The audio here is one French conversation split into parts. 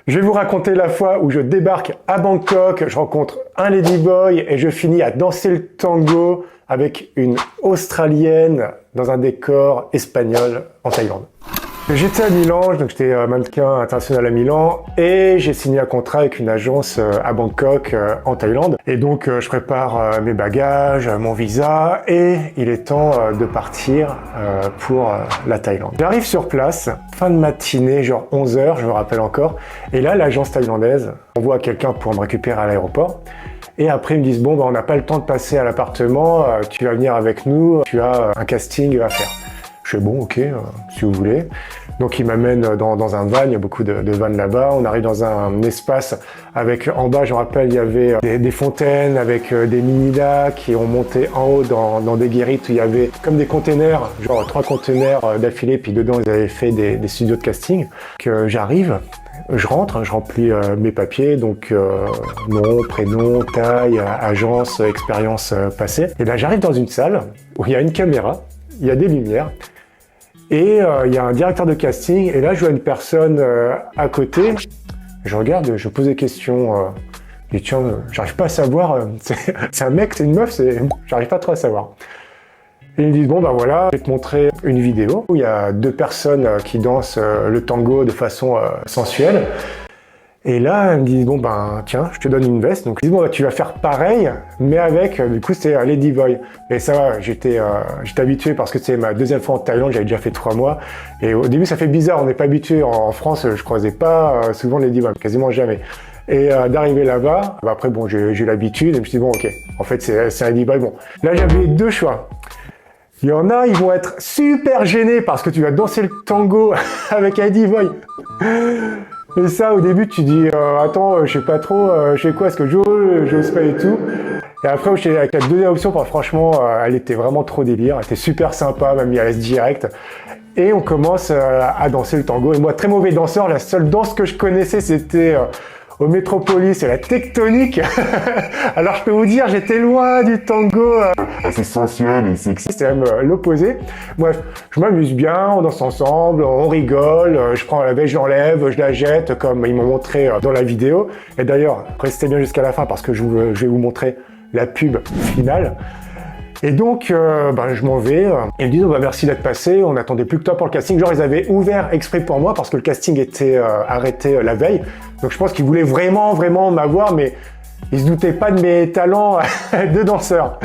Je vais vous raconter la fois où je débarque à Bangkok, je rencontre un ladyboy et je finis à danser le tango avec une Australienne dans un décor espagnol en Thaïlande. J'étais à Milan, donc j'étais mannequin international à Milan et j'ai signé un contrat avec une agence à Bangkok en Thaïlande. Et donc je prépare mes bagages, mon visa et il est temps de partir pour la Thaïlande. J'arrive sur place, fin de matinée, genre 11h, je me rappelle encore. Et là, l'agence thaïlandaise envoie quelqu'un pour me récupérer à l'aéroport. Et après, ils me disent, bon, on n'a pas le temps de passer à l'appartement, tu vas venir avec nous, tu as un casting à faire. Je fais bon, ok, si vous voulez. Donc, ils m'amènent dans un van, il y a beaucoup de vannes là-bas. On arrive dans un espace avec, en bas, je me rappelle, il y avait des fontaines avec des mini-lacs qui ont monté en haut dans des guérites où il y avait comme des containers, genre 3 containers d'affilée, puis dedans, ils avaient fait des studios de casting. Que j'arrive, je rentre, je remplis mes papiers, donc nom, prénom, taille, agence, expérience passée. Et là, j'arrive dans une salle où il y a une caméra, il y a des lumières, et il y a un directeur de casting, et là, je vois une personne à côté. Je regarde, je pose des questions. Je dis, tiens, j'arrive pas à savoir, c'est un mec, c'est une meuf, j'arrive pas trop à savoir. Et ils me disent, bon ben voilà, je vais te montrer une vidéo où il y a 2 personnes qui dansent le tango de façon sensuelle. Et là, ils me disent, bon ben tiens, je te donne une veste. Donc ils disent, bon ben, tu vas faire pareil, mais avec, du coup c'était Ladyboy. Et ça va, j'étais habitué parce que c'est ma 2e fois en Thaïlande, j'avais déjà fait 3 mois. Et au début ça fait bizarre, on n'est pas habitué. En France, je croisais pas souvent Ladyboy, quasiment jamais. Et d'arriver là-bas, après bon, j'ai eu l'habitude et je me suis dit, bon ok, en fait c'est un Ladyboy. Bon, là j'avais 2 choix. Il y en a, ils vont être super gênés parce que tu vas danser le tango avec un Ladyboy. Et ça, au début, tu dis, attends, je sais pas trop, je sais quoi, est-ce que j'ose pas et tout. Et après, j'étais avec la 2e option, franchement, elle était vraiment trop délire, elle était super sympa, m'a mis à l'aise direct. Et on commence à danser le tango. Et moi, très mauvais danseur, la seule danse que je connaissais, c'était au Métropolis, c'est la tectonique. Alors je peux vous dire, j'étais loin du tango assez sensuel et sexy, c'était même l'opposé. Bref, je m'amuse bien, on danse ensemble, on rigole, je prends la veste, je l'enlève, je la jette comme ils m'ont montré dans la vidéo. Et d'ailleurs, restez bien jusqu'à la fin parce que je vais vous montrer la pub finale. Et donc, je m'en vais. Ils me disent, oh, bah, merci d'être passé. On n'attendait plus que toi pour le casting. Genre, ils avaient ouvert exprès pour moi parce que le casting était arrêté la veille. Donc, je pense qu'ils voulaient vraiment m'avoir, mais ils se doutaient pas de mes talents de danseur.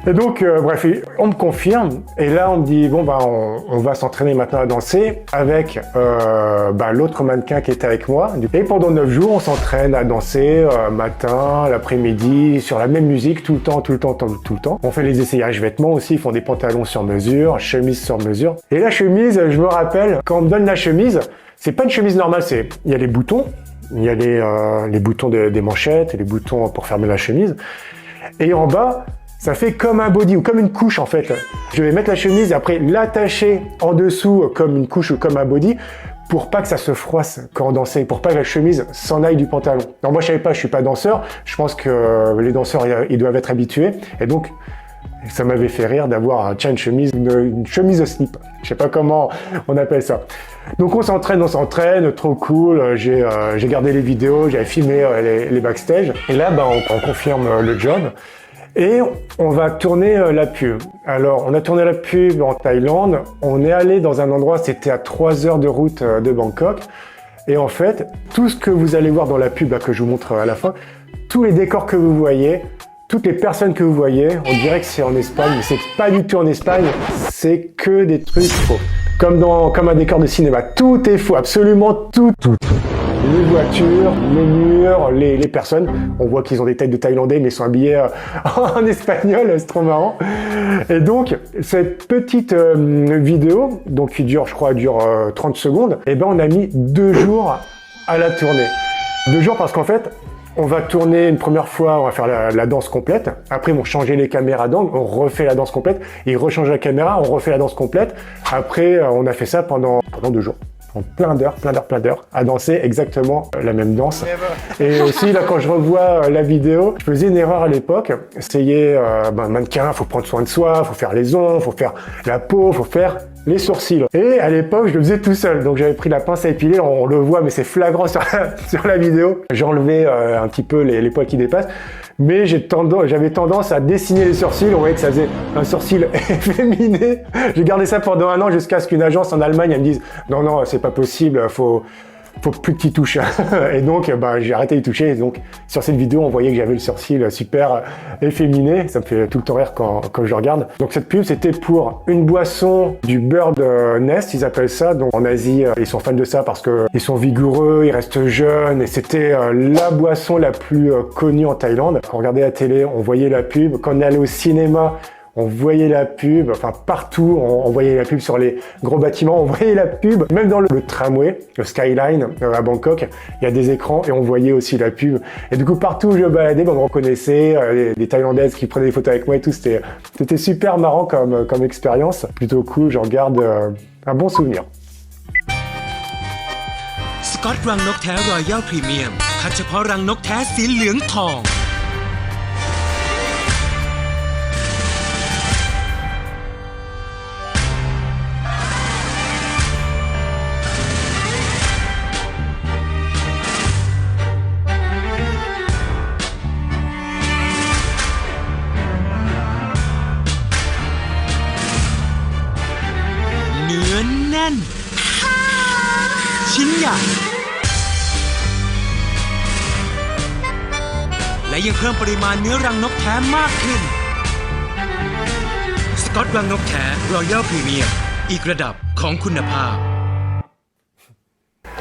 Et donc, bref, on me confirme. Et là, on me dit, bon, on va s'entraîner maintenant à danser avec l'autre mannequin qui était avec moi. Et pendant 9 jours, on s'entraîne à danser matin, l'après-midi, sur la même musique, tout le temps. On fait les essayages vêtements aussi, ils font des pantalons sur mesure, chemise sur mesure. Et la chemise, je me rappelle, quand on me donne la chemise, c'est pas une chemise normale, il y a les boutons, il y a les boutons des manchettes et les boutons pour fermer la chemise. Et en bas, ça fait comme un body ou comme une couche en fait. Je vais mettre la chemise et après l'attacher en dessous comme une couche ou comme un body pour pas que ça se froisse quand on dansait, pour pas que la chemise s'en aille du pantalon. Non, moi je savais pas, je suis pas danseur. Je pense que les danseurs ils doivent être habitués et donc ça m'avait fait rire d'avoir une chemise de slip. Je sais pas comment on appelle ça. Donc on s'entraîne, trop cool. J'ai gardé les vidéos, j'avais filmé les backstage et là on confirme le job. Et on va tourner la pub. Alors, on a tourné la pub en Thaïlande. On est allé dans un endroit, c'était à 3 heures de route de Bangkok. Et en fait, tout ce que vous allez voir dans la pub, là, que je vous montre à la fin, tous les décors que vous voyez, toutes les personnes que vous voyez, on dirait que c'est en Espagne, mais c'est pas du tout en Espagne, c'est que des trucs faux. Comme un décor de cinéma. Tout est faux, absolument tout. Les voitures, les murs, les personnes. On voit qu'ils ont des têtes de Thaïlandais, mais ils sont habillés en espagnol, c'est trop marrant. Et donc, cette petite vidéo, donc qui dure, je crois, 30 secondes, et on a mis 2 jours à la tourner. 2 jours parce qu'en fait, on va tourner une première fois, on va faire la danse complète. Après, ils vont changer les caméras d'angle, on refait la danse complète. Ils rechangent la caméra, on refait la danse complète. Après, on a fait ça pendant 2 jours. Plein d'heures, à danser exactement la même danse. Et aussi, là, quand je revois la vidéo, je faisais une erreur à l'époque. Essayer, mannequin, faut prendre soin de soi, faut faire les ongles, faut faire la peau, faut faire les sourcils. Et à l'époque, je le faisais tout seul. Donc j'avais pris la pince à épiler, on le voit, mais c'est flagrant sur la vidéo. J'ai enlevé un petit peu les poils qui dépassent. Mais j'avais tendance à dessiner les sourcils. On voyait que ça faisait un sourcil efféminé. J'ai gardé ça pendant 1 an jusqu'à ce qu'une agence en Allemagne elle me dise non, non, c'est pas possible, faut plus que tu touches. Et donc, j'ai arrêté de toucher. Et donc, sur cette vidéo, on voyait que j'avais le sourcil super efféminé. Ça me fait tout le temps rire quand je regarde. Donc, cette pub, c'était pour une boisson du Bird Nest, ils appellent ça. Donc, en Asie, ils sont fans de ça parce que ils sont vigoureux, ils restent jeunes. Et c'était la boisson la plus connue en Thaïlande. Quand on regardait la télé, on voyait la pub. Quand on allait au cinéma, on voyait la pub, enfin partout, on voyait la pub sur les gros bâtiments, on voyait la pub, même dans le tramway, le Skyline à Bangkok, il y a des écrans et on voyait aussi la pub. Et du coup, partout où je baladais, on me reconnaissait, les Thaïlandaises qui prenaient des photos avec moi et tout, c'était super marrant comme expérience. Plutôt cool, j'en garde un bon souvenir. Scott รังนกแท้ Royal Premium คัดเฉพาะรังนกแท้สีเหลืองทองแน่นชิ้นใหญ่และยังเพิ่มปริมาณเนื้อรังนกแท้มากขึ้นสกอตรังนกแท้ Royal Premium อีกระดับของคุณภาพ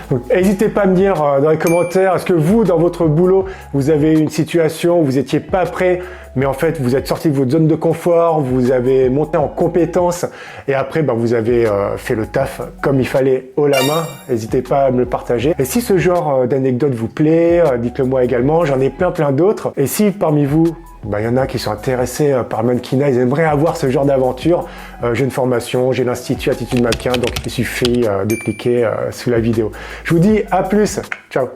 Donc, n'hésitez pas à me dire dans les commentaires, est-ce que vous, dans votre boulot, vous avez une situation où vous n'étiez pas prêt, mais en fait, vous êtes sorti de votre zone de confort, vous avez monté en compétence, et après, vous avez fait le taf comme il fallait haut la main. N'hésitez pas à me le partager. Et si ce genre d'anecdote vous plaît, dites-le moi également. J'en ai plein d'autres. Et si parmi vous, il y en a qui sont intéressés par mannequinat, ils aimeraient avoir ce genre d'aventure. J'ai une formation, j'ai l'Institut Attitude Mannequin, donc il suffit de cliquer sous la vidéo. Je vous dis à plus, ciao.